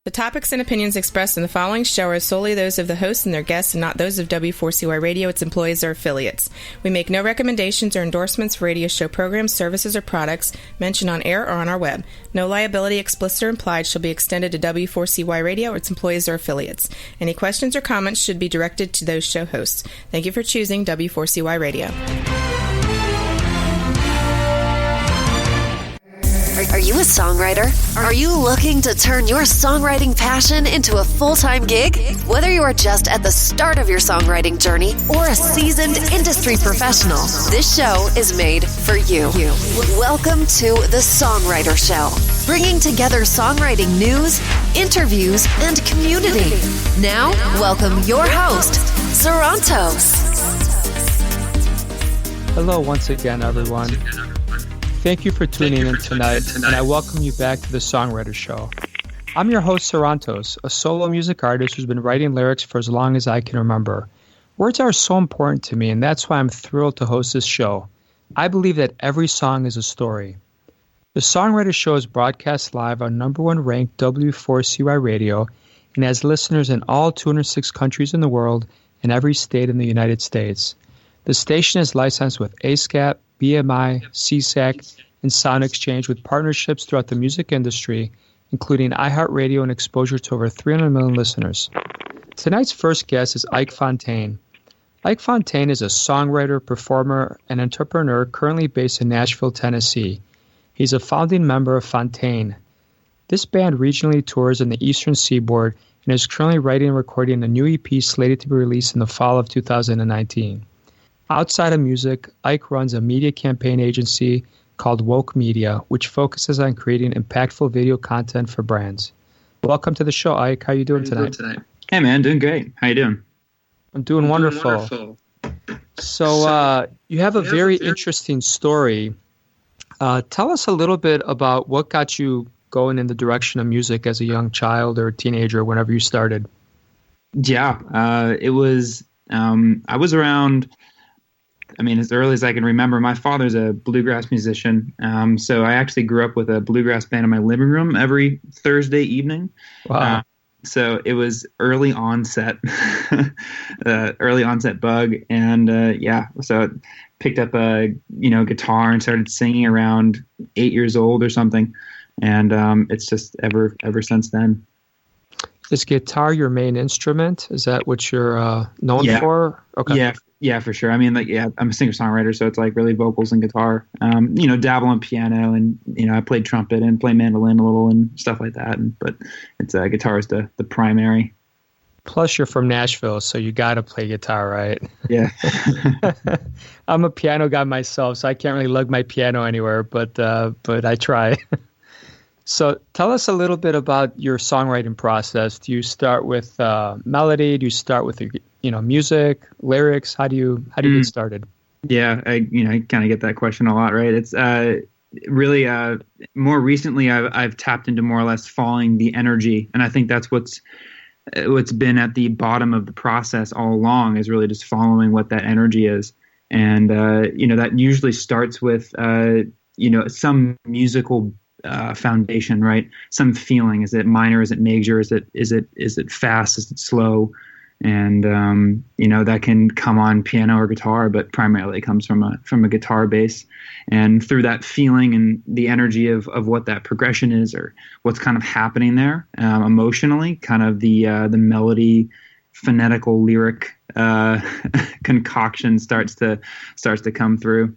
The topics and opinions expressed in the following show are solely those of the host and their guests and not those of W4CY Radio, its employees, or affiliates. We make no recommendations or endorsements for radio show programs, services, or products mentioned on air or on our web. No liability, explicit or implied, shall be extended to W4CY Radio or its employees or affiliates. Any questions or comments should be directed to those show hosts. Thank you for choosing W4CY Radio. Are you a songwriter? Are you looking to turn your songwriting passion into a full-time gig? Whether you are just at the start of your songwriting journey or a seasoned industry professional, this show is made for you. Welcome to the Songwriter Show, bringing together songwriting news, interviews, and community. Now, welcome your host, Sarantos. Hello once again, everyone. Thank you for tuning in tonight, and I welcome you back to the Songwriter Show. I'm your host, Sarantos, a solo music artist who's been writing lyrics for as long as I can remember. Words are so important to me, and that's why I'm thrilled to host this show. I believe that every song is a story. The Songwriter Show is broadcast live on number one ranked W4CY Radio and has listeners in all 206 countries in the world and every state in the United States. The station is licensed with ASCAP, BMI, CSAC, and Sound Exchange with partnerships throughout the music industry, including iHeartRadio and exposure to over 300 million listeners. Tonight's first guest is Ike Fontaine. Ike Fontaine is a songwriter, performer, and entrepreneur currently based in Nashville, Tennessee. He's a founding member of Fontaine. This band regionally tours in the Eastern Seaboard and is currently writing and recording a new EP slated to be released in the fall of 2019. Outside of music, Ike runs a media campaign agency called Woke Media, which focuses on creating impactful video content for brands. Welcome to the show, Ike. How are you doing tonight? Hey, man. Doing great. How you doing? I'm doing wonderful. So you have a very interesting story. Tell us a little bit about what got you going in the direction of music as a young child or teenager, whenever you started. Yeah, it was, I was around... as early as I can remember. My father's a bluegrass musician, so I actually grew up with a bluegrass band in my living room every Thursday evening. Wow. So it was early onset bug, and so I picked up a guitar and started singing around 8 years old or something, and it's just ever since then. Is guitar your main instrument? Is that what you're known for? Okay. Yeah, for sure. I'm a singer-songwriter, so it's like really vocals and guitar. Dabble on piano, and I played trumpet and play mandolin a little and stuff like that. But it's guitar is the primary. Plus, you're from Nashville, so you got to play guitar, right? Yeah. I'm a piano guy myself, so I can't really lug my piano anywhere, but I try. So tell us a little bit about your songwriting process. Do you start with melody? Do you start with music, lyrics? How do you get started? Yeah, I kind of get that question a lot, right? It's really more recently I've tapped into more or less following the energy, and I think that's what's been at the bottom of the process all along, is really just following what that energy is, and that usually starts with some musical foundation, right? Some feeling. Is it minor? Is it major? Is it fast? Is it slow? And that can come on piano or guitar, but primarily it comes from a guitar base. And through that feeling and the energy of what that progression is, or what's kind of happening there emotionally, kind of the melody, phonetical lyric concoction starts to come through.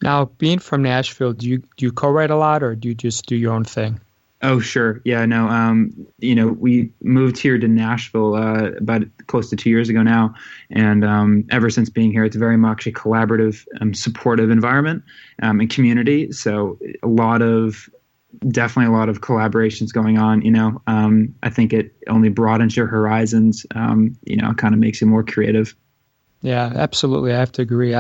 Now, being from Nashville, do you co-write a lot, or do you just do your own thing? Oh, sure. Yeah, no. We moved here to Nashville about close to 2 years ago now, and ever since being here, it's very much a collaborative, supportive environment and community. So definitely a lot of collaborations going on. I think it only broadens your horizons. Kind of makes you more creative. Yeah, absolutely. I have to agree.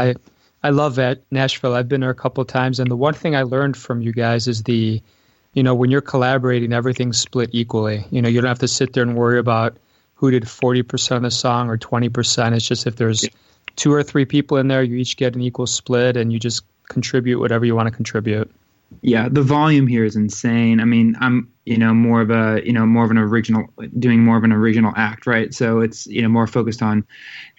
I love that Nashville. I've been there a couple of times, and the one thing I learned from you guys is when you're collaborating, everything's split equally. You don't have to sit there and worry about who did 40% of the song or 20%. It's just if there's 2 or 3 people in there, you each get an equal split, and you just contribute whatever you want to contribute. Yeah, the volume here is insane. I mean, I'm, more of an original, doing more of an original act, right? So it's, more focused on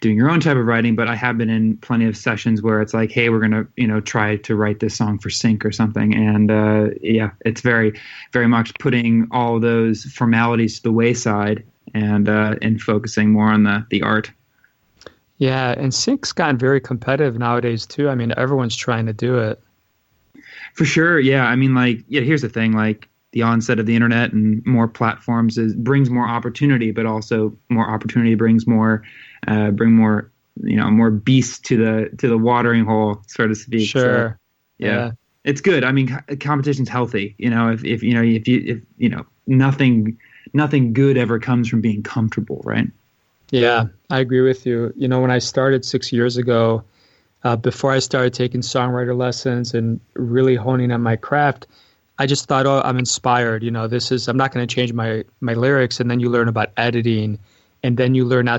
doing your own type of writing, but I have been in plenty of sessions where it's like, hey, we're going to, try to write this song for sync or something. And, it's very, very much putting all those formalities to the wayside and focusing more on the art. Yeah, and sync's gotten very competitive nowadays too. I mean, everyone's trying to do it. For sure, yeah. I mean, here's the thing, the onset of the internet and more platforms brings more opportunity, but also more opportunity brings more more beasts to the watering hole, so to speak. Sure. So, yeah. It's good. I mean, competition's healthy. If nothing good ever comes from being comfortable, right? Yeah, I agree with you. When I started 6 years ago, before I started taking songwriter lessons and really honing on my craft, I just thought, oh, I'm inspired. I'm not going to change my lyrics. And then you learn about editing, and then you learn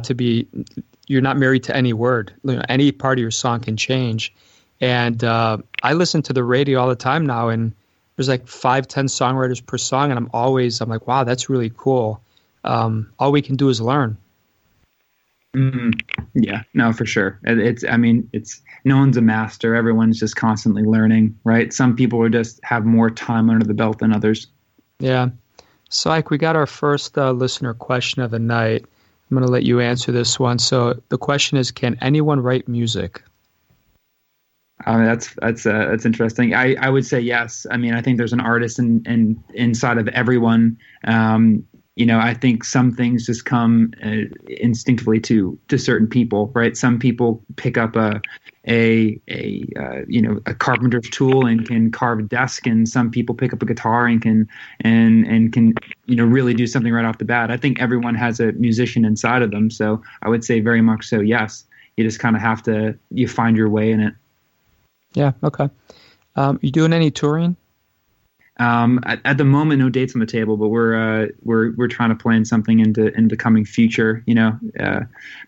you're not married to any word. Any part of your song can change. And I listen to the radio all the time now, and there's like 5-10 songwriters per song. And I'm like, wow, that's really cool. All we can do is learn. Mm-hmm. Yeah, no, for sure. It's no one's a master. Everyone's just constantly learning, right? Some people have more time under the belt than others. Yeah. So, Ike, we got our first listener question of the night. I'm going to let you answer this one. So the question is, can anyone write music? That's interesting. I would say yes. I mean, I think there's an artist inside of everyone. I think some things just come instinctively to certain people, right? Some people pick up a carpenter's tool and can carve a desk, and some people pick up a guitar and can really do something right off the bat. I think everyone has a musician inside of them, so I would say very much so. Yes, you just kind of have to find your way in it. Yeah. Okay. You doing any touring? At the moment, no dates on the table, but we're trying to plan something into the coming future,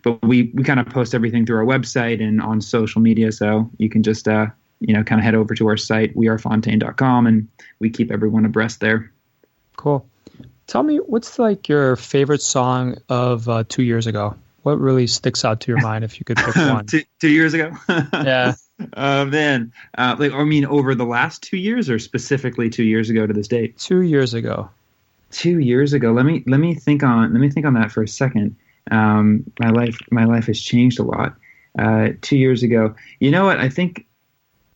but we kind of post everything through our website and on social media. So you can just, kind of head over to our site, wearefontaine.com, and we keep everyone abreast there. Cool. Tell me, what's your favorite song of 2 years ago? What really sticks out to your mind if you could pick one? 2 years ago? Yeah. Man, over the last 2 years, or specifically 2 years ago to this date? 2 years ago. 2 years ago. Let me think on that for a second. My life has changed a lot. 2 years ago, you know what? I think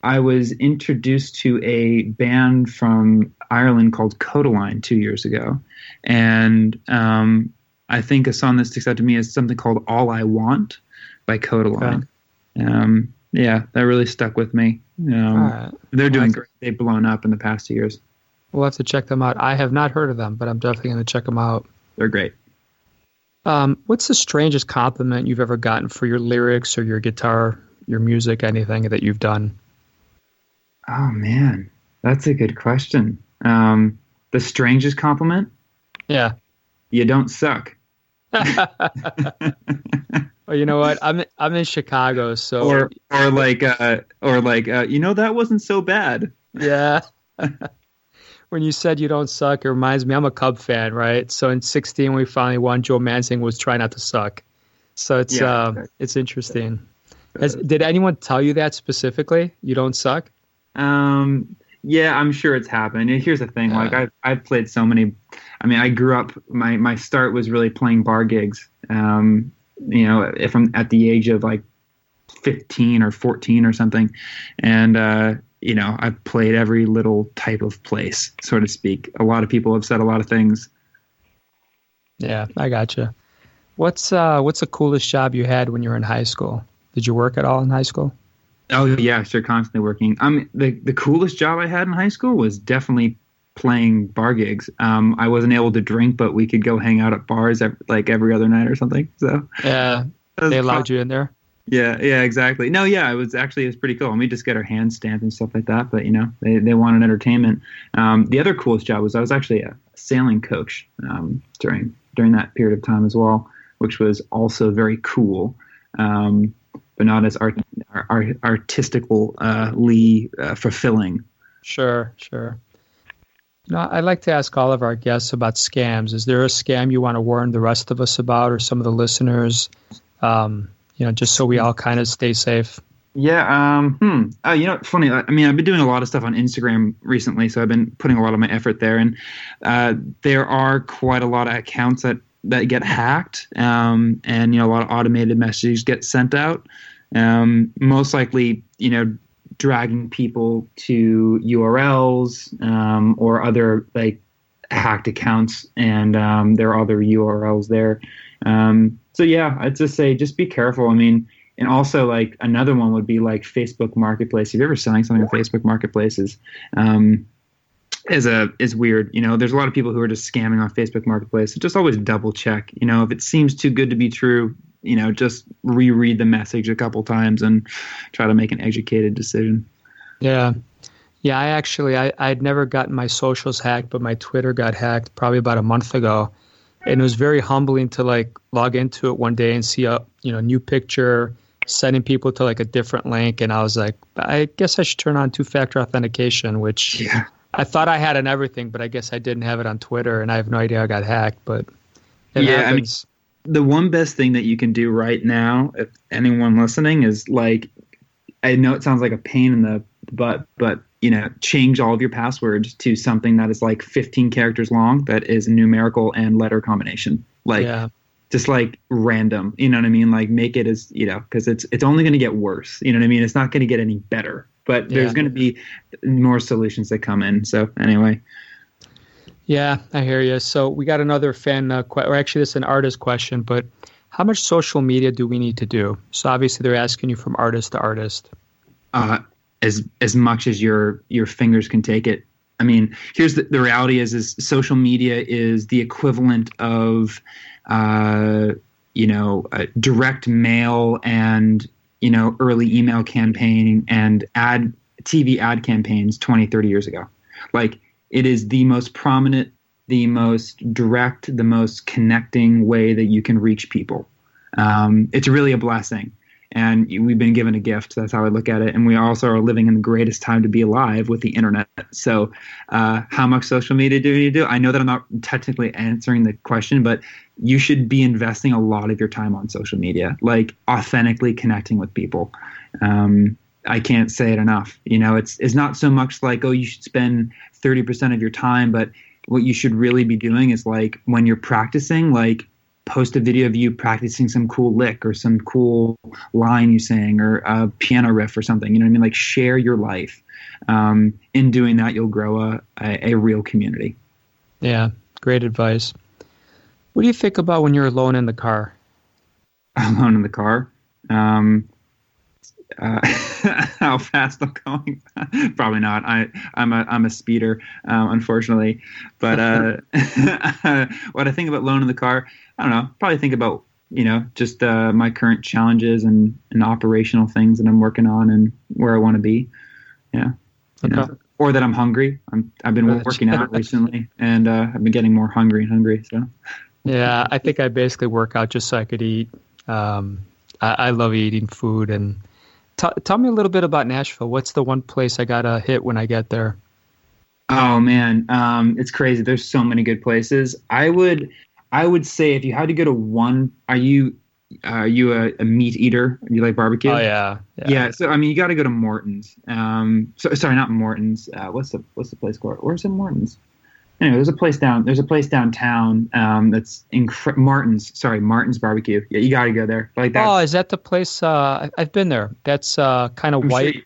I was introduced to a band from Ireland called Codaline 2 years ago, and I think a song that sticks out to me is something called "All I Want" by Codaline. Okay. Yeah, that really stuck with me. Right. They're doing great. They've blown up in the past 2 years. We'll have to check them out. I have not heard of them, but I'm definitely going to check them out. They're great. What's the strangest compliment you've ever gotten for your lyrics or your guitar, your music, anything that you've done? Oh, man, that's a good question. The strangest compliment? Yeah. You don't suck. Well, you know what? I'm in Chicago, so or that wasn't so bad. Yeah. When you said you don't suck, it reminds me, I'm a Cub fan, right? So in 2016, we finally won. Joe Mancing was try not to suck. So it's interesting. Did anyone tell you that specifically? You don't suck? Yeah, I'm sure it's happened. And here's the thing, I've played so many. I mean, I grew up. My start was really playing bar gigs. If I'm at the age of 15 or 14 or something, and I've played every little type of place, so to speak. A lot of people have said a lot of things. Yeah, I gotcha. What's the coolest job you had when you were in high school? Did you work at all in high school? Oh yeah, sure, constantly working. The coolest job I had in high school was definitely playing bar gigs. I wasn't able to drink, but we could go hang out at bars every other night or something. So yeah, they allowed you in there. Yeah, exactly. No, yeah, it was pretty cool. And we just get our hands stamped and stuff like that. But they wanted entertainment. The other coolest job was I was actually a sailing coach during that period of time as well, which was also very cool. But not as artistically fulfilling. Sure. I'd like to ask all of our guests about scams. Is there a scam you want to warn the rest of us about, or some of the listeners, just so we all kind of stay safe? Yeah. It's funny. I mean, I've been doing a lot of stuff on Instagram recently, so I've been putting a lot of my effort there, and there are quite a lot of accounts that get hacked, and a lot of automated messages get sent out. Most likely, dragging people to URLs or other like hacked accounts, and there are other URLs there. So yeah, I'd just say just be careful. I mean, and also like another one would be like Facebook Marketplace. If you're ever selling something on Facebook Marketplaces, is weird. There's a lot of people who are just scamming on Facebook Marketplace. So just always double check. If it seems too good to be true, just reread the message a couple times and try to make an educated decision. Yeah. I'd never gotten my socials hacked, but my Twitter got hacked probably about a month ago. And it was very humbling to like log into it one day and see a new picture, sending people to like a different link. And I was like, I guess I should turn on two-factor authentication, which I thought I had on everything, but I guess I didn't have it on Twitter, and I have no idea I got hacked, but it happens. I mean, the one best thing that you can do right now, if anyone listening, is like, I know it sounds like a pain in the butt, but change all of your passwords to something that is like 15 characters long, that is a numerical and letter combination. Just like random, you know what I mean? Like make it as, because it's only going to get worse. You know what I mean? It's not going to get any better, but there's going to be more solutions that come in. So anyway. Yeah, I hear you. So we got another fan, or actually this is an artist question, but how much social media do we need to do? So obviously they're asking you from artist to artist. As much as your fingers can take it. I mean, here's the reality is social media is the equivalent of, direct mail and, early email campaigning and TV ad campaigns 20, 30 years ago. Like it is the most prominent, the most direct, the most connecting way that you can reach people. It's really a blessing. And we've been given a gift. That's how I look at it. And we also are living in the greatest time to be alive with the internet. So how much social media do we need to do? I know that I'm not technically answering the question, but you should be investing a lot of your time on social media, like authentically connecting with people. I can't say it enough. It's not so much like, oh, you should spend 30% of your time, but what you should really be doing is like when you're practicing, like post a video of you practicing some cool lick or some cool line you sang or a piano riff or something. You know what I mean? Like share your life. In doing that, you'll grow a real community. Yeah, great advice. What do you think about when you're alone in the car? Alone in the car? How fast I'm going? Probably not. I'm a speeder, unfortunately. But what I think about alone in the car, I don't know. Probably think about just my current challenges and operational things that I'm working on and where I want to be. Yeah. Or that I'm hungry. I've been working out recently, and I've been getting more hungry. So. Yeah, I think I basically work out just so I could eat. I love eating food. And tell me a little bit about Nashville. What's the one place I gotta hit when I get there? Oh man, it's crazy. There's so many good places. I would say if you had to go to one, are you a meat eater? Do you like barbecue? Oh yeah. So I mean, you got to go to Morton's. Sorry, not Morton's. What's the place called? Where's in Morton's? Anyway, there's a place downtown. That's Martin's Barbecue. Yeah, you got to go there. Like that. Oh, is that the place? I've been there. That's kind of white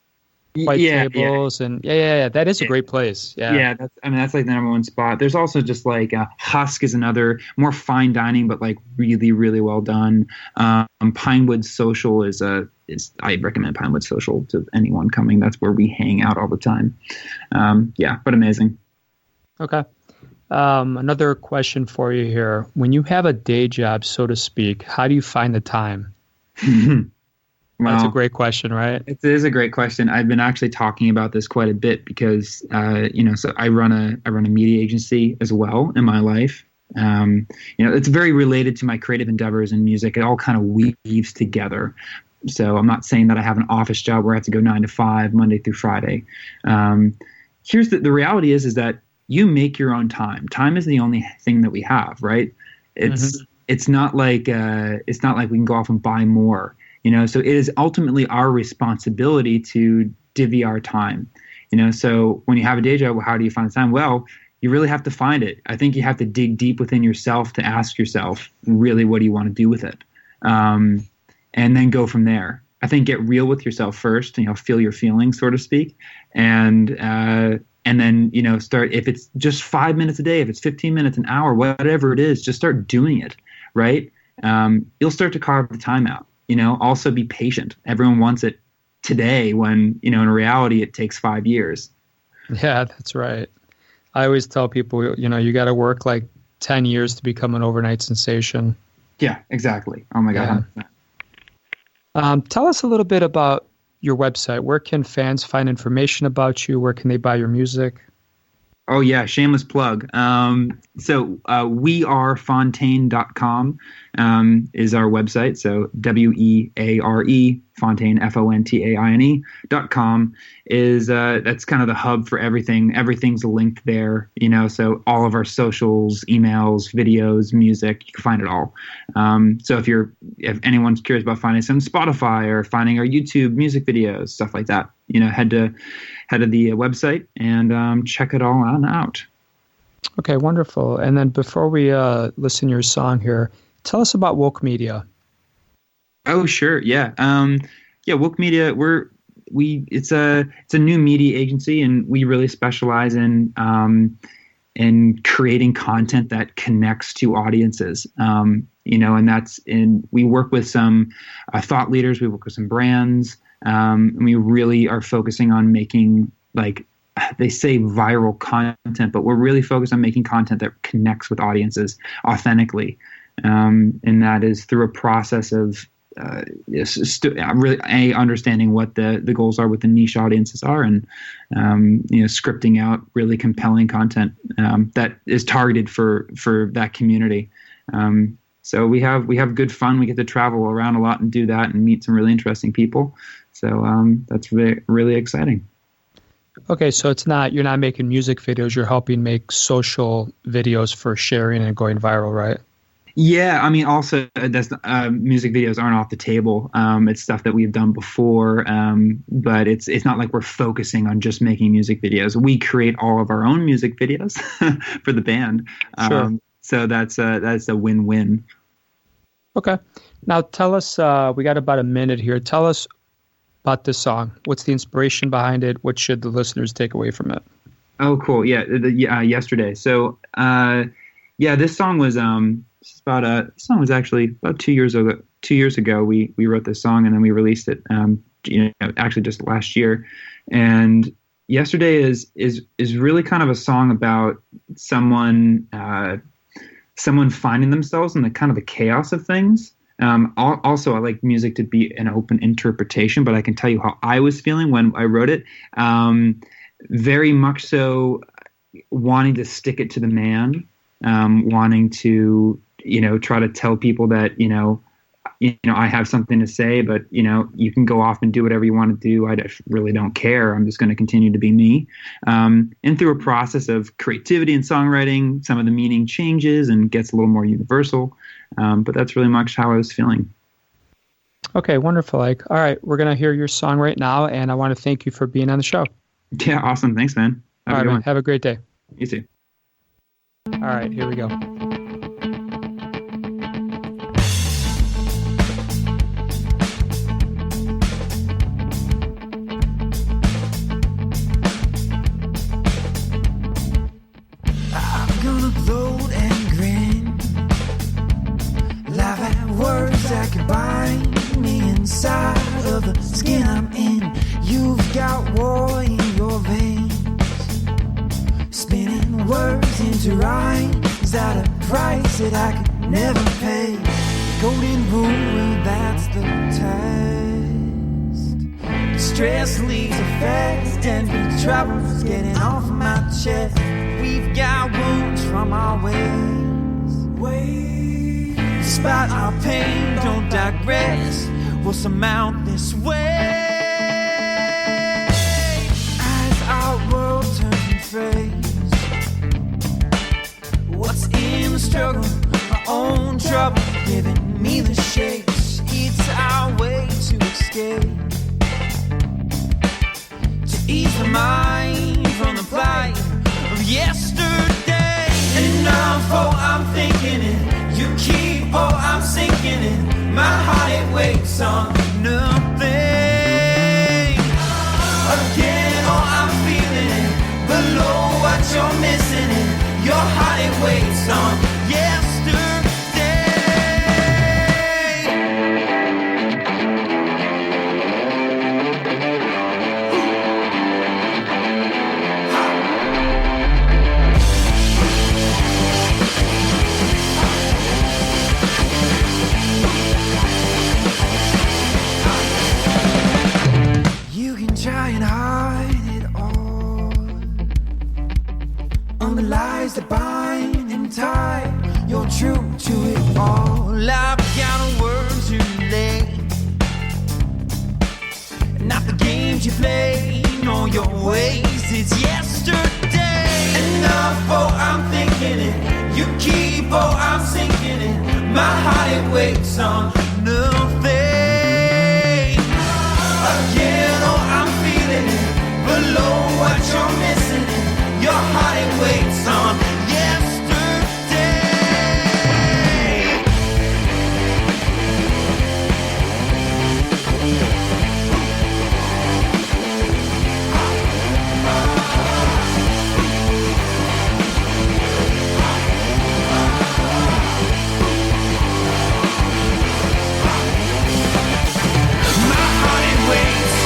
tables and yeah. That is a great place. Yeah. That's like the number one spot. There's also just like Husk is another more fine dining, but like really, really well done. Pinewood Social I recommend Pinewood Social to anyone coming. That's where we hang out all the time. But amazing. Okay. Another question for you here. When you have a day job, so to speak, how do you find the time? Well, that's a great question, right? It is a great question. I've been actually talking about this quite a bit because, so I run a media agency as well in my life. It's very related to my creative endeavors in music. It all kind of weaves together. So I'm not saying that I have an office job where I have to go 9 to 5, Monday through Friday. here's the reality is that you make your own time. Time is the only thing that we have, right? It's not like we can go off and buy more, so it is ultimately our responsibility to divvy our time, so when you have a day job, how do you find the time? Well, you really have to find it. I think you have to dig deep within yourself to ask yourself, really, what do you want to do with it? And then go from there. I think get real with yourself first, and feel your feelings, so to speak. And then, start, if it's just 5 minutes a day, if it's 15 minutes, an hour, whatever it is, just start doing it, right? You'll start to carve the time out, also be patient. Everyone wants it today when, in reality, it takes 5 years. Yeah, that's right. I always tell people, you got to work like 10 years to become an overnight sensation. Yeah, exactly. Oh my God. Yeah. Tell us a little bit about your website. Where can fans find information about you? Where can they buy your music? Oh yeah, shameless plug. So wearefontaine.com is our website. So WEARE Fontaine FONTAINE.com is that's kind of the hub for everything. Everything's linked there, so all of our socials, emails, videos, music, you can find it all. So if anyone's curious about finding some Spotify or finding our YouTube music videos, stuff like that, head to the website and check it all out. Okay, wonderful. And then before we listen to your song here, tell us about Woke Media. Oh, sure. Yeah. Woke Media, it's a new media agency, and we really specialize in creating content that connects to audiences. And we work with some thought leaders, we work with some brands, and we really are focusing on making, like they say, viral content, but we're really focused on making content that connects with audiences authentically. And that is through a process of really understanding what the goals are, what the niche audiences are, and scripting out really compelling content that is targeted for that community. So we have good fun. We get to travel around a lot and do that and meet some really interesting people. So that's really, really exciting. Okay, so you're not making music videos. You're helping make social videos for sharing and going viral, right? Yeah, I mean, also that's music videos aren't off the table. It's stuff that we've done before, but it's not like we're focusing on just making music videos. We create all of our own music videos for the band. Sure. So that's a win-win. Okay, now tell us. We got about a minute here. Tell us about this song. What's the inspiration behind it? What should the listeners take away from it? Oh, cool. Yeah, Yesterday. So, this song was actually about 2 years ago. 2 years ago, we wrote this song, and then we released it. Actually just last year. And Yesterday is really kind of a song about someone finding themselves in the kind of the chaos of things. Also, I like music to be an open interpretation, but I can tell you how I was feeling when I wrote it. Very much so wanting to stick it to the man, wanting to, try to tell people that, I have something to say, but, you can go off and do whatever you want to do. I just really don't care. I'm just going to continue to be me. And through a process of creativity and songwriting, some of the meaning changes and gets a little more universal. But that's really much how I was feeling. Okay, wonderful, Ike. All right, we're going to hear your song right now, and I want to thank you for being on the show. Yeah, awesome. Thanks, man. All right, man. Have a great day. You too. All right, here we go. I'm gonna gloat and grin, laugh at words that can bind me inside of the skin I'm in. You've got war in your veins, spinning words into rhymes at a price that I could never pay. Golden rule, that's the test. Stress leaves effects, and the trouble's getting off my chest. We've got wounds from our ways. Despite our pain, don't digress. We'll surmount this way. As our world turns struggle, my own trouble, giving me the shakes. It's our way to escape, to ease the mind from the plight of yesterday. Enough, oh, I'm thinking it. You keep, oh, I'm sinking it. My heart, it waits on nothing. Again, oh, I'm feeling it. Below what you're missing it. Your heart, it waits on yesterday. You can try and hide it all, on the lies that bind and tie. You're true to it all. I've got a word to lay, not the games you play, nor your ways. It's yesterday. Enough, oh, I'm thinking it. You keep, oh, I'm sinking it. My heart, it waits on nothing. Again, oh, I'm feeling it. Below what you're missing it. Your heart, it waits on yesterday. My heart, it waits.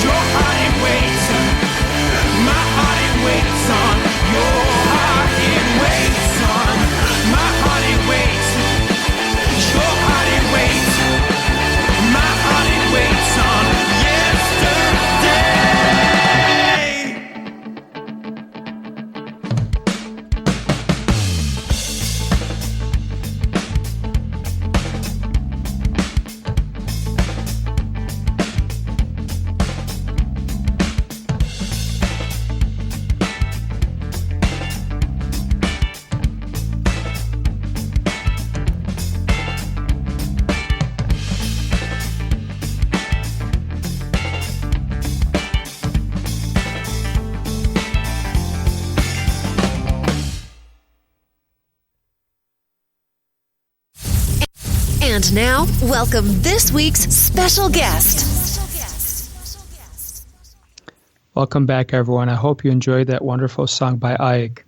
Your heart, it waits. My heart, it waits on. Your heart, it waits on. My heart, it waits. Your heart, it waits. My heart, it waits on And now, welcome this week's special guest. Welcome back, everyone. I hope you enjoyed that wonderful song by Ike.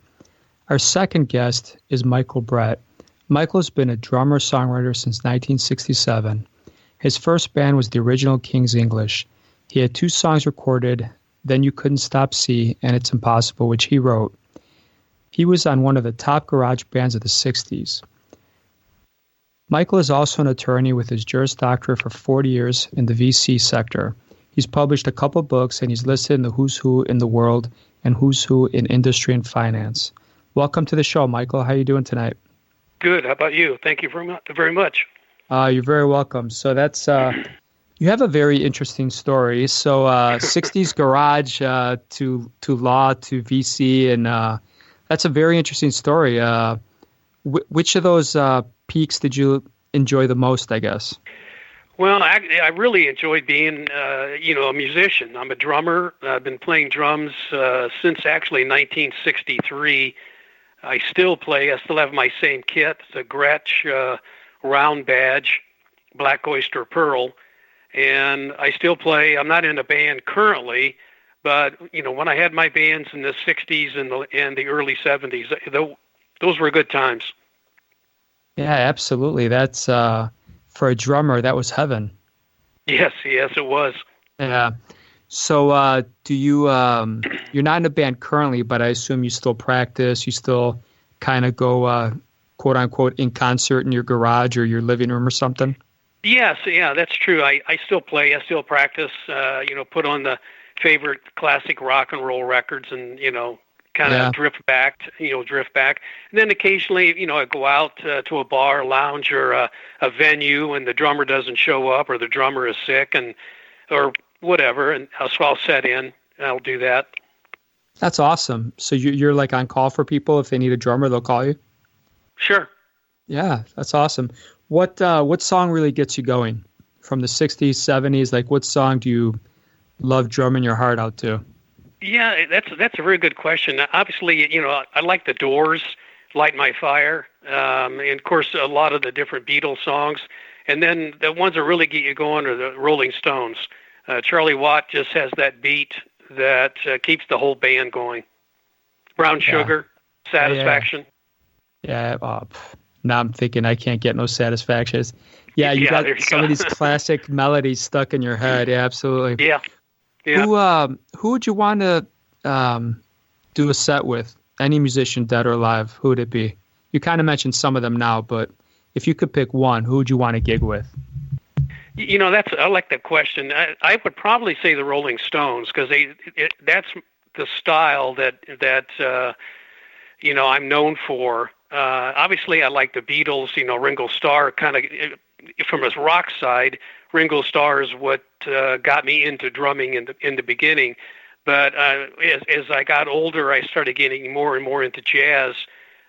Our second guest is Michael Brette. Michael's been a drummer-songwriter since 1967. His first band was the original King's English. He had 2 songs recorded, Then You Couldn't Stop See and It's Impossible, which he wrote. He was on one of the top garage bands of the 60s. Michael is also an attorney with his Juris Doctorate for 40 years in the VC sector. He's published a couple books, and he's listed in the Who's Who in the World and Who's Who in Industry and Finance. Welcome to the show, Michael. How are you doing tonight? Good. How about you? Thank you very much. You're very welcome. So that's you have a very interesting story. So 60s garage to law to VC, and that's a very interesting story. Which of those peaks did you enjoy the most, I guess? Well, I really enjoyed being, a musician. I'm a drummer. I've been playing drums since actually 1963. I still play. I still have my same kit, the Gretsch round badge, Black Oyster Pearl, and I still play. I'm not in a band currently, but when I had my bands in the 60s and the early 70s, those were good times. Yeah, absolutely. That's for a drummer, that was heaven. Yes, it was. Yeah. So do you, you're not in a band currently, but I assume you still practice, you still kind of go, quote unquote, in concert in your garage or your living room or something? Yes, yeah, that's true. I still play, I still practice, put on the favorite classic rock and roll records and, kind of drift back. And then occasionally, I go out to a bar, lounge, or a venue, and the drummer doesn't show up, or the drummer is sick, or whatever, and so I'll set in, and I'll do that. That's awesome. So you're like on call for people. If they need a drummer, they'll call you? Sure. Yeah, that's awesome. What song really gets you going from the 60s, 70s? Like, what song do you love drumming your heart out to? Yeah, that's a very good question. Obviously, I like the Doors, Light My Fire, and of course a lot of the different Beatles songs. And then the ones that really get you going are the Rolling Stones. Charlie Watt just has that beat that keeps the whole band going. Brown Sugar, Satisfaction. Yeah. Now I'm thinking I can't get no satisfaction. Yeah, you got some of these classic melodies stuck in your head. Yeah, absolutely. Yeah. Who would you want to do a set with? Any musician, dead or alive, who would it be? You kind of mentioned some of them now, but if you could pick one, who would you want to gig with? I like that question. I would probably say the Rolling Stones, because that's the style that I'm known for. Obviously, I like the Beatles. Ringo Starr kind of from his rock side. Ringo Starr is what got me into drumming in the beginning. But as I got older, I started getting more and more into jazz,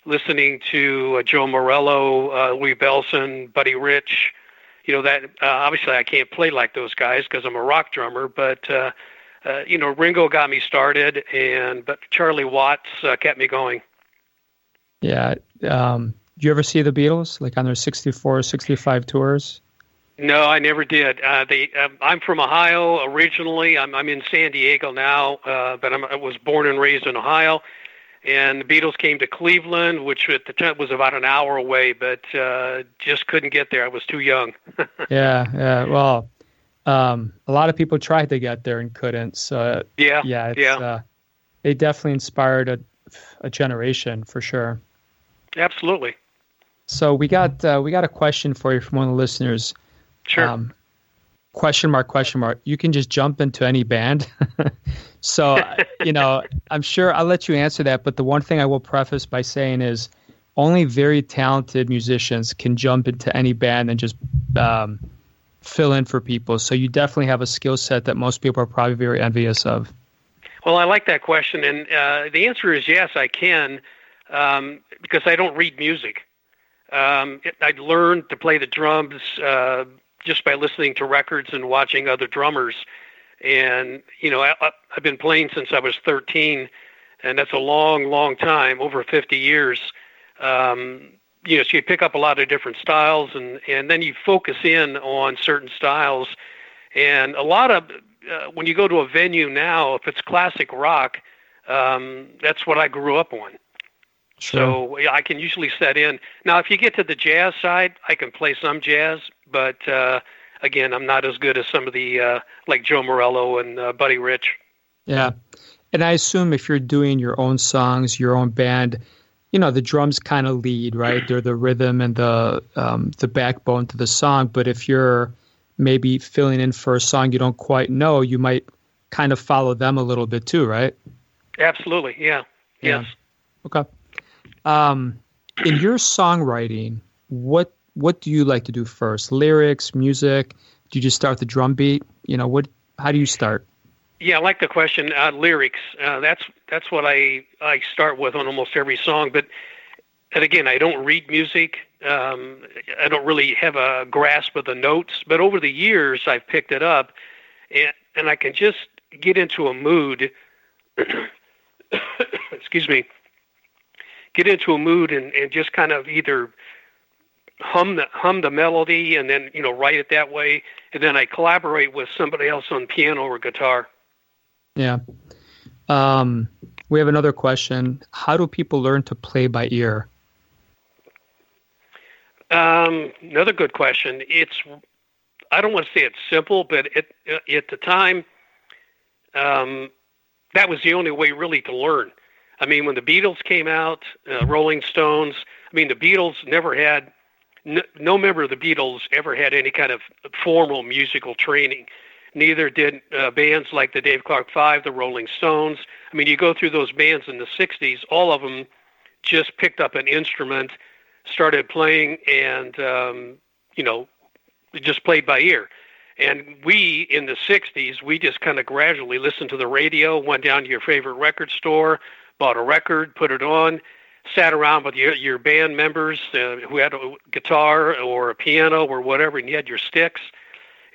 listening to Joe Morello, Louis Bellson, Buddy Rich. That obviously I can't play like those guys because I'm a rock drummer, but Ringo got me started, but Charlie Watts kept me going. Yeah. Did you ever see the Beatles, like on their 64, 65 tours? No, I never did. I'm from Ohio originally. I'm in San Diego now, but I was born and raised in Ohio. And the Beatles came to Cleveland, which at the time was about an hour away, but just couldn't get there. I was too young. Yeah. Well, a lot of people tried to get there and couldn't. So they definitely inspired a generation for sure. Absolutely. So we got a question for you from one of the listeners. Sure. Question mark. You can just jump into any band. So, I'm sure I'll let you answer that. But the one thing I will preface by saying is only very talented musicians can jump into any band and just fill in for people. So you definitely have a skill set that most people are probably very envious of. Well, I like that question. And the answer is yes, I can, because I don't read music. I learned to play the drums just by listening to records and watching other drummers. And, I've been playing since I was 13, and that's a long, long time, over 50 years. So you pick up a lot of different styles, and then you focus in on certain styles. And a lot of, when you go to a venue now, if it's classic rock, that's what I grew up on. Sure. So I can usually set in. Now, if you get to the jazz side, I can play some jazz, but again, I'm not as good as some of the like Joe Morello and Buddy Rich. Yeah, and I assume if you're doing your own songs, your own band, the drums kind of lead, right? They're the rhythm and the backbone to the song. But if you're maybe filling in for a song you don't quite know, you might kind of follow them a little bit too, right? Absolutely. Yeah. Yes. Okay. In your songwriting, what do you like to do first? Lyrics, music? Do you just start with the drum beat? How do you start? Yeah, I like the question. Lyrics. That's what I start with on almost every song. And again, I don't read music. I don't really have a grasp of the notes. But over the years, I've picked it up, and I can just get into a mood. Excuse me. Get into a mood and just kind of either hum the melody and then write it that way, and then I collaborate with somebody else on piano or guitar. Yeah. We have another question. How do people learn to play by ear? Another good question. I don't want to say it's simple, but at the time, that was the only way really to learn. I mean, when the Beatles came out, Rolling Stones, the Beatles never had, no member of the Beatles ever had any kind of formal musical training. Neither did bands like the Dave Clark Five, the Rolling Stones. You go through those bands in the 60s, all of them just picked up an instrument, started playing, and, just played by ear. And we, in the 60s, we just kind of gradually listened to the radio, went down to your favorite record store, bought a record, put it on. sat around with your band members who had a guitar or a piano or whatever, and you had your sticks,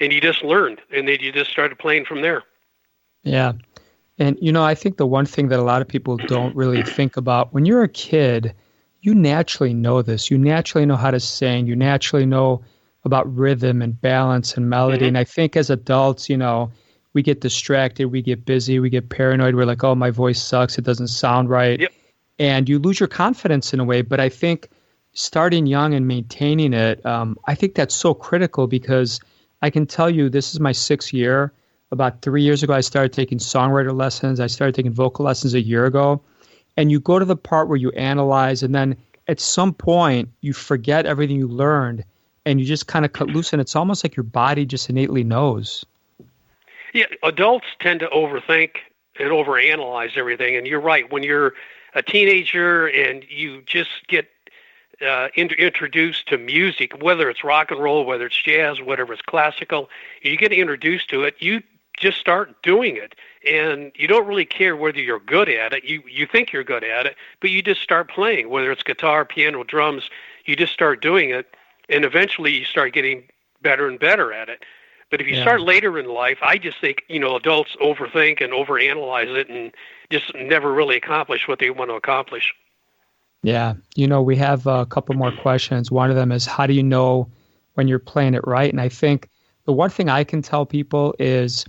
and you just learned, and then you just started playing from there. Yeah. And, I think the one thing that a lot of people don't really think about, when you're a kid, you naturally know this. You naturally know how to sing. You naturally know about rhythm and balance and melody. And I think as adults, we get distracted, we get busy, we get paranoid. We're like, oh, my voice sucks. It doesn't sound right. Yep. And you lose your confidence in a way. But I think starting young and maintaining it, I think that's so critical, because I can tell you this is my 6th year. About 3 years ago, I started taking songwriter lessons. I started taking vocal lessons a year ago. And you go to the part where you analyze, and then at some point you forget everything you learned, and you just kind of cut loose, and it's almost like your body just innately knows. Yeah, adults tend to overthink and overanalyze everything, and you're right. When you're a teenager and you just get introduced to music, whether it's rock and roll, whether it's jazz, whatever it's classical, you get introduced to it, you just start doing it, and you don't really care whether you're good at it. You think you're good at it, but you just start playing, whether it's guitar, piano, drums. You just start doing it, and eventually you start getting better and better at it. But if you start later in life, I just think, adults overthink and overanalyze it and just never really accomplish what they want to accomplish. Yeah. We have a couple more questions. One of them is, how do you know when you're playing it right? And I think the one thing I can tell people is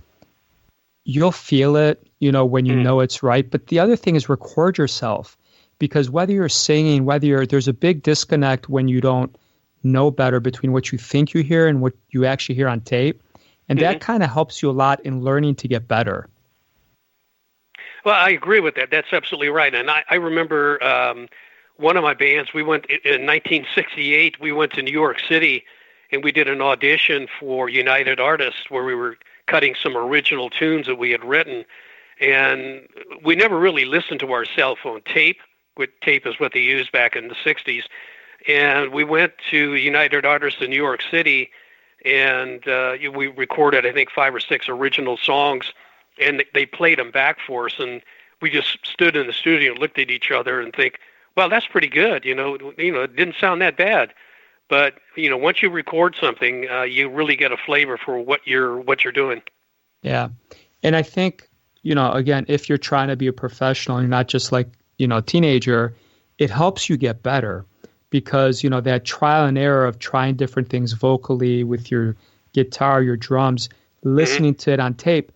you'll feel it, when you know it's right. But the other thing is record yourself, because whether you're singing, there's a big disconnect when you don't know better between what you think you hear and what you actually hear on tape. And that kind of helps you a lot in learning to get better. Well, I agree with that. That's absolutely right. And I remember one of my bands, we went in 1968, we went to New York City, and we did an audition for United Artists where we were cutting some original tunes that we had written. And we never really listened to our cell phone tape. Tape is what they used back in the 60s. And we went to United Artists in New York City, and we recorded, I think, 5 or 6 original songs, and they played them back for us. And we just stood in the studio and looked at each other and think, well, that's pretty good. It didn't sound that bad. But, once you record something, you really get a flavor for what you're doing. Yeah. And I think, again, if you're trying to be a professional and not just like, a teenager, it helps you get better, because, that trial and error of trying different things vocally with your guitar, your drums, listening to it on tape.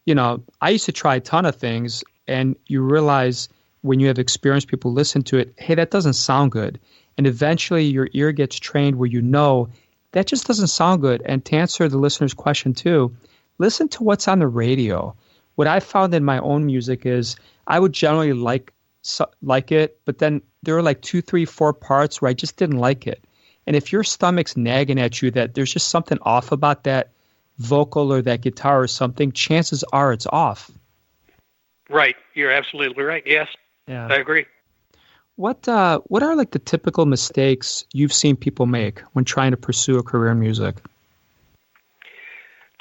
I used to try a ton of things, and you realize when you have experienced people listen to it, hey, that doesn't sound good. And eventually your ear gets trained where that just doesn't sound good. And to answer the listener's question too, listen to what's on the radio. What I found in my own music is I would generally like it, but then there are like 2, 3, 4 parts where I just didn't like it. And if your stomach's nagging at you that there's just something off about that vocal or that guitar or something, chances are it's off. Right. You're absolutely right. Yes. Yeah. I agree. What are like the typical mistakes you've seen people make when trying to pursue a career in music?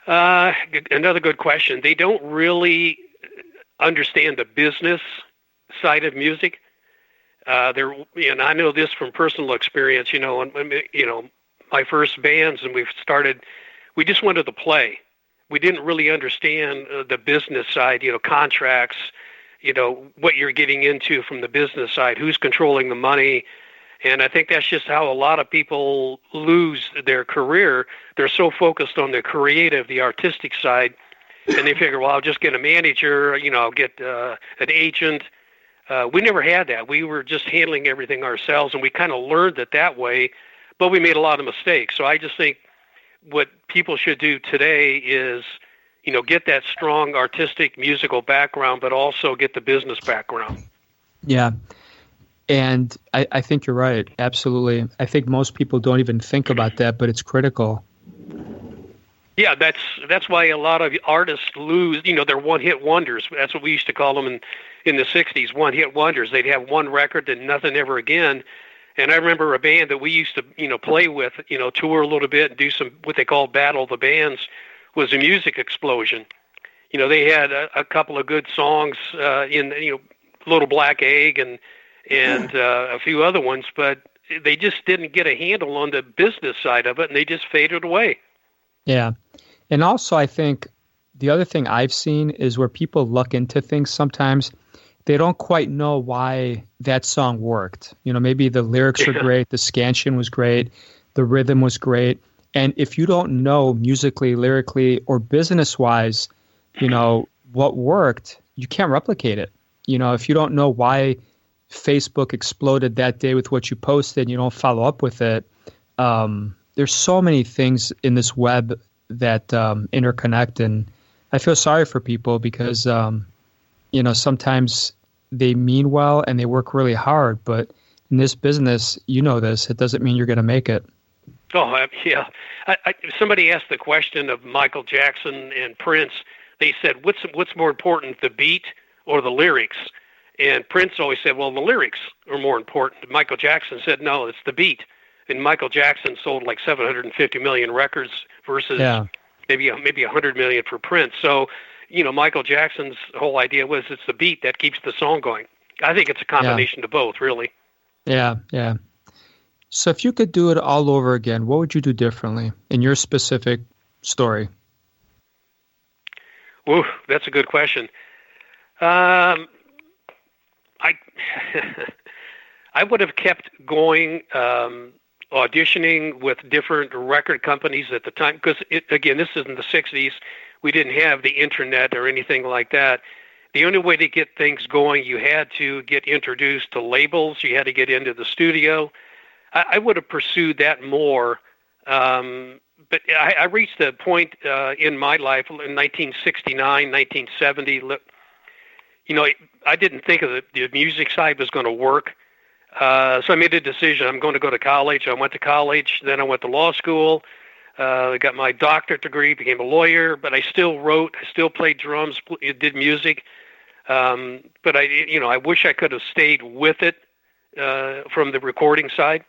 Another good question. They don't really understand the business side of music. And I know this from personal experience. My first bands, and we just wanted to play. We didn't really understand the business side. Contracts. What you're getting into from the business side, who's controlling the money. And I think that's just how a lot of people lose their career. They're so focused on the creative, the artistic side, and they figure, well, I'll just get a manager, I'll get an agent. We never had that. We were just handling everything ourselves, and we kind of learned it that way, but we made a lot of mistakes. So I just think what people should do today is get that strong artistic musical background, but also get the business background. Yeah. And I think you're right. Absolutely. I think most people don't even think about that, but it's critical. Yeah, that's why a lot of artists lose, they're one-hit wonders. That's what we used to call them in the 60s, one-hit wonders. They'd have one record and nothing ever again. And I remember a band that we used to, play with, tour a little bit and do some, what they call Battle of the Bands, was a music explosion. They had a couple of good songs in, Little Black Egg and and a few other ones, but they just didn't get a handle on the business side of it, and they just faded away. Yeah. And also, I think the other thing I've seen is where people look into things sometimes, they don't quite know why that song worked. You know, maybe the lyrics are great, the scansion was great, the rhythm was great. And if you don't know musically, lyrically, or business-wise, you know, what worked, you can't replicate it. You know, if you don't know why Facebook exploded that day with what you posted and you don't follow up with it, there's so many things in this web that interconnect. And I feel sorry for people because, you know, sometimes they mean well and they work really hard. But in this business, you know this, it doesn't mean you're going to make it. Oh, yeah. Somebody asked the question of Michael Jackson and Prince. They said, what's more important, the beat or the lyrics? And Prince always said, well, the lyrics are more important. Michael Jackson said, no, it's the beat. And Michael Jackson sold like 750 million records versus maybe 100 million for Prince. So, you know, Michael Jackson's whole idea was it's the beat that keeps the song going. I think it's a combination of both, really. Yeah. So if you could do it all over again, what would you do differently in your specific story? Ooh, that's a good question. I would have kept going, auditioning with different record companies at the time, because, again, this is in the 60s. We didn't have the internet or anything like that. The only way to get things going, you had to get introduced to labels. You had to get into the studio. I would have pursued that more. But I reached a point in my life in 1969, 1970. You know, I didn't think of the music side was going to work. So I made a decision. I'm going to go to college. I went to college. Then I went to law school. I got my doctorate degree, became a lawyer, but I still wrote. I still played drums, did music. But I wish I could have stayed with it from the recording side.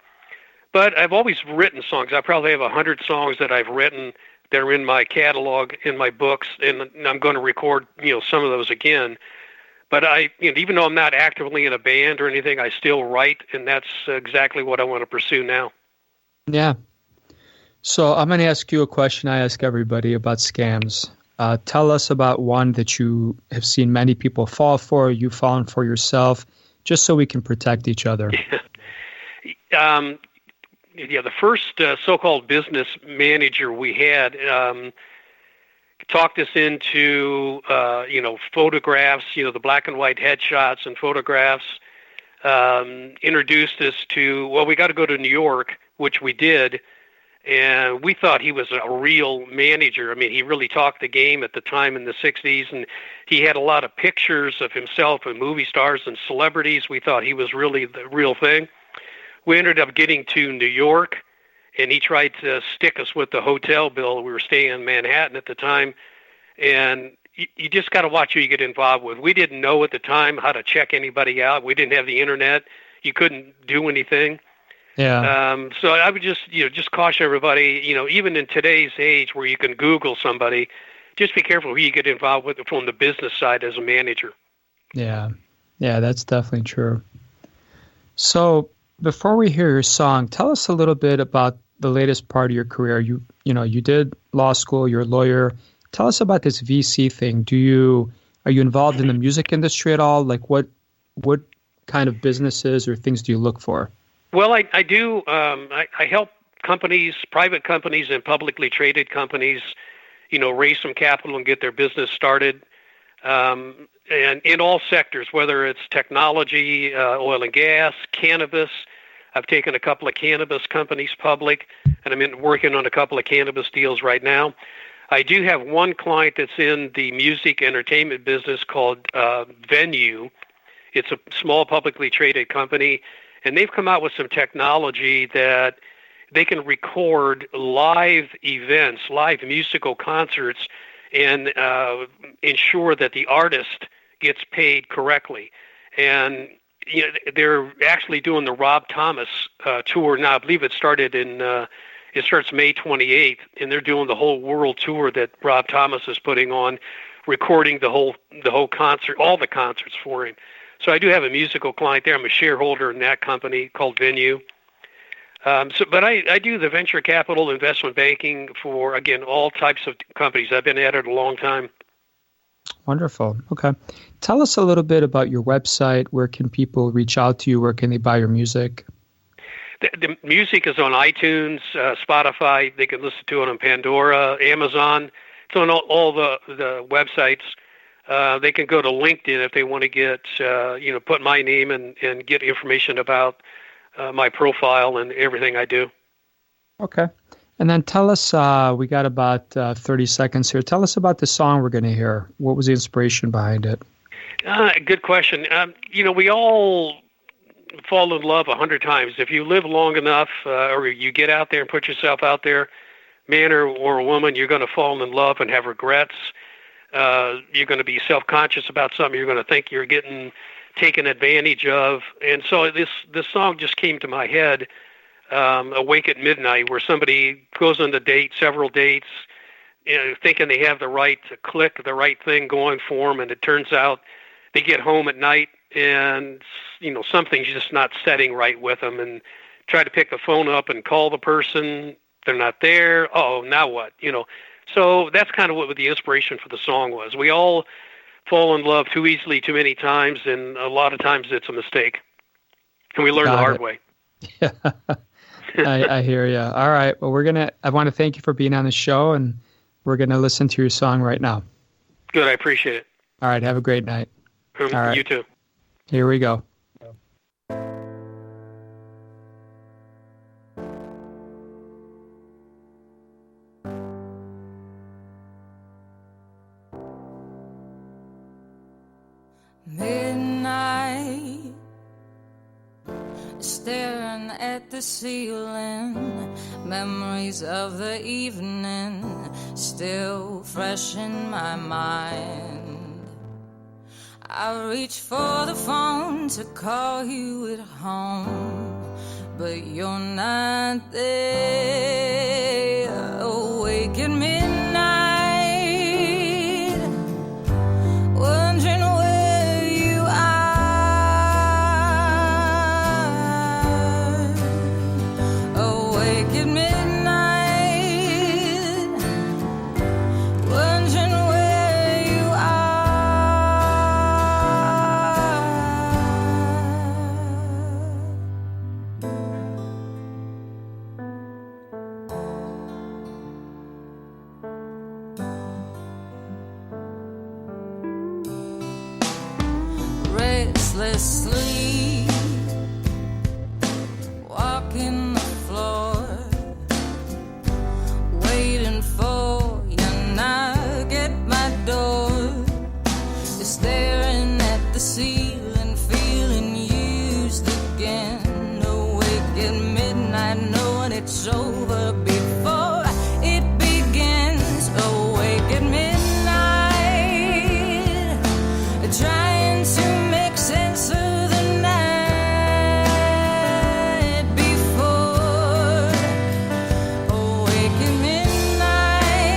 But I've always written songs. I probably have 100 songs that I've written that are in my catalog, in my books, and I'm going to record, some of those again. But even though I'm not actively in a band or anything, I still write, and that's exactly what I want to pursue now. Yeah. So I'm going to ask you a question I ask everybody about scams. Tell us about one that you have seen many people fall for, you've fallen for yourself, just so we can protect each other. The first so-called business manager we had talked us into, photographs, the black and white headshots and photographs, introduced us to, we got to go to New York, which we did, and we thought he was a real manager. I mean, he really talked the game at the time in the 60s, and he had a lot of pictures of himself and movie stars and celebrities. We thought he was really the real thing. We ended up getting to New York, and he tried to stick us with the hotel bill. We were staying in Manhattan at the time, and you just got to watch who you get involved with. We didn't know at the time how to check anybody out. We didn't have the internet. You couldn't do anything. Yeah. So I would just caution everybody, even in today's age where you can Google somebody, just be careful who you get involved with from the business side as a manager. Yeah, that's definitely true. So before we hear your song, tell us a little bit about the latest part of your career. You did law school, you're a lawyer. Tell us about this VC thing. Are you involved in the music industry at all? Like what kind of businesses or things do you look for? Well, I do. I help companies, private companies and publicly traded companies, raise some capital and get their business started. And in all sectors, whether it's technology, oil and gas, cannabis. I've taken a couple of cannabis companies public, and I'm working on a couple of cannabis deals right now. I do have one client that's in the music entertainment business called Venue. It's a small publicly traded company, and they've come out with some technology that they can record live events, live musical concerts, and ensure that the artist gets paid correctly. And they're actually doing the Rob Thomas tour now. I believe it starts May 28th, and they're doing the whole world tour that Rob Thomas is putting on, recording the whole concert, all the concerts for him. So I do have a musical client there. I'm a shareholder in that company called Venue. But I do the venture capital investment banking for, again, all types of companies. I've been at it a long time. Wonderful. Okay. Tell us a little bit about your website. Where can people reach out to you? Where can they buy your music? The music is on iTunes, Spotify. They can listen to it on Pandora, Amazon. It's on all the websites. They can go to LinkedIn if they want to get, put my name and get information about my profile and everything I do. Okay. And then tell us, we got about 30 seconds here. Tell us about the song we're going to hear. What was the inspiration behind it? Good question. We all fall in love 100 times. If you live long enough or you get out there and put yourself out there, man or a woman, you're going to fall in love and have regrets. You're going to be self-conscious about something. You're going to think you're getting taken advantage of. And so this song just came to my head, Awake at Midnight, where somebody goes on several dates, thinking they have the right to click, the right thing going for them, and it turns out they get home at night and something's just not setting right with them, and try to pick the phone up and call the person. They're not there. Oh, now what? So that's kind of what the inspiration for the song was. We all fall in love too easily, too many times, and a lot of times it's a mistake, and we learn the hard way. Yeah. I hear you. All right. Well, I want to thank you for being on the show, and we're going to listen to your song right now. Good. I appreciate it. All right. Have a great night. All right. You too. Here we go. Midnight, staring at the ceiling, memories of the evening still fresh in my mind. I reach for the phone to call you at home, but you're not there. Awake at midnight, wondering where you are. Awake at midnight, wondering where you restlessly walking the floor, waiting for you knock at my door, staring at the ceiling, feeling used again. Awake at midnight, knowing it's over before it begins. Awake at midnight, trying to make sense of the night before. Awake at midnight,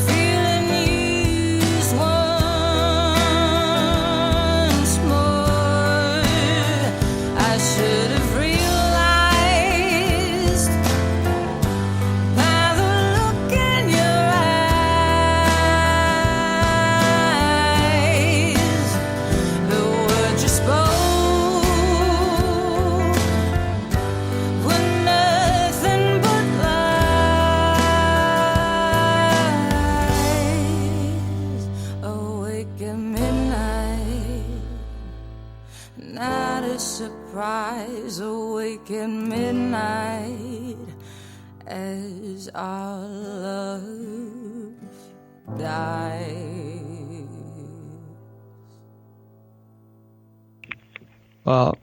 feeling used once more. I should have realized by the look in your eyes, the words you spoke were nothing but lies. Awake at midnight, not a surprise. Awake at midnight, as our love dies. Well,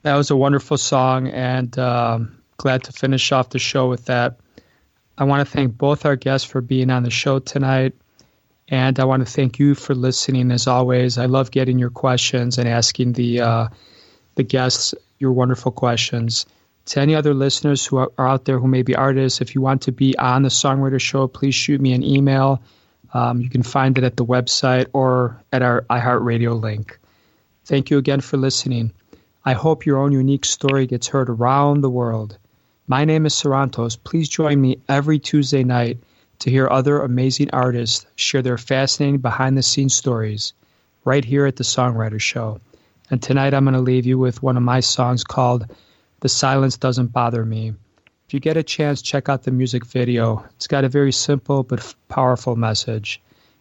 that was a wonderful song, and glad to finish off the show with that. I want to thank both our guests for being on the show tonight, and I want to thank you for listening as always. I love getting your questions and asking the guests your wonderful questions. To any other listeners who are out there who may be artists, if you want to be on the Songwriter Show, please shoot me an email. You can find it at the website or at our iHeartRadio link. Thank you again for listening. I hope your own unique story gets heard around the world. My name is Sarantos. Please join me every Tuesday night to hear other amazing artists share their fascinating behind-the-scenes stories right here at the Songwriter Show. And tonight I'm going to leave you with one of my songs called The Silence Doesn't Bother Me. If you get a chance, check out the music video. It's got a very simple but powerful message.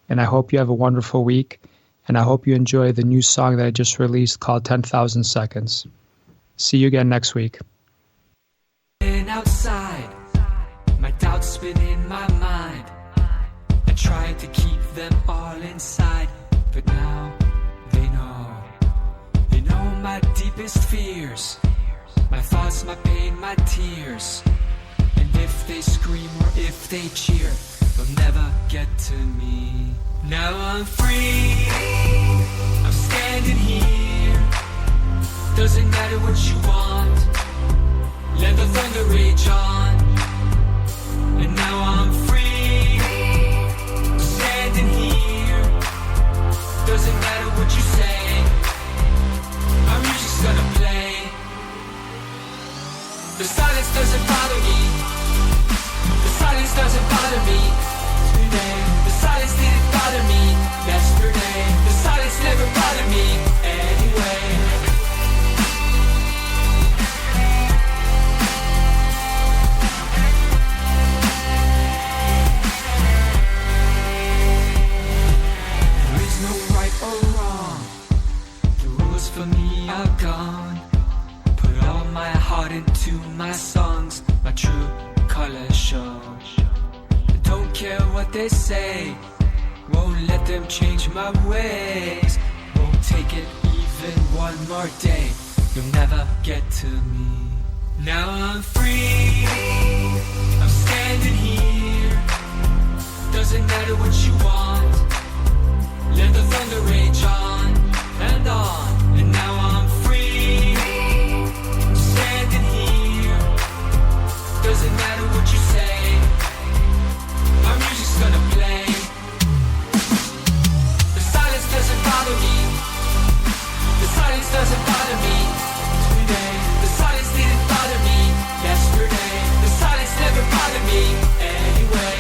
And I hope you have a wonderful week. And I hope you enjoy the new song that I just released called 10,000 Seconds. See you again next week. Outside, my doubts spin in my mind. I tried to keep them all inside, but now they know my deepest fears, my thoughts, my pain, my tears. And if they scream or if they cheer, they'll never get to me. Now I'm free, I'm standing here. Doesn't matter what you want, let the thunder rage on. And now I'm free, standing here. Doesn't matter what you say, my music's gonna play. The silence doesn't bother me. The silence doesn't bother me today. The silence didn't bother me yesterday. The silence never bothered me anyway. For me are gone. Put all my heart into my songs. My true colors show. I don't care what they say, won't let them change my ways. Won't take it even one more day. You'll never get to me. Now I'm free, I'm standing here. Doesn't matter what you want, let the thunder rage on and on. And now I'm free, standing here. Doesn't matter what you say, my music's gonna play. The silence doesn't bother me. The silence doesn't bother me today. The silence didn't bother me yesterday. The silence never bothered me anyway.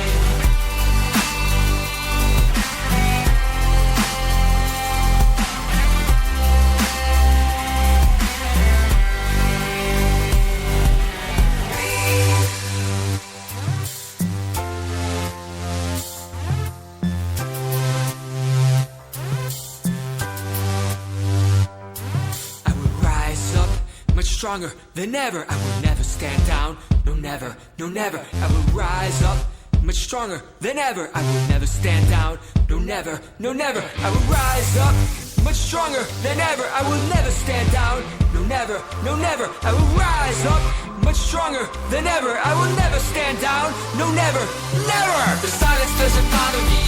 Stronger than ever, I will never stand down. No, never, no, never. I will rise up much stronger than ever. I will never stand down. No, never, no, never. I will rise up much stronger than ever. I will never stand down. No, never, no, never. I will rise up much stronger than ever. I will never stand down. No, never, never. The silence doesn't bother me.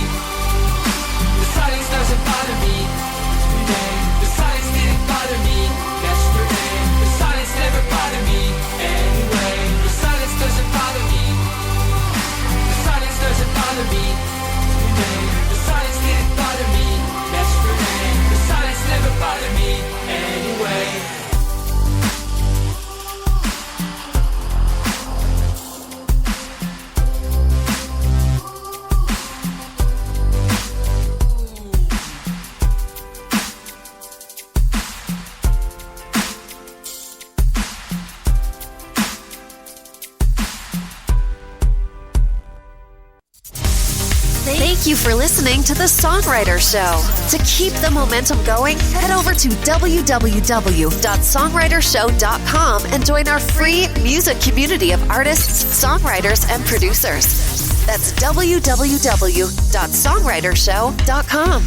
The silence doesn't bother me today. The silence didn't bother me yesterday. The silence never bothered me anyway. The silence doesn't bother me. The silence doesn't bother me today. The silence didn't bother me yesterday. The silence never bothered me anyway. Thank you for listening to The Songwriter Show. To keep the momentum going, head over to www.songwritershow.com and join our free music community of artists, songwriters, and producers. That's www.songwritershow.com.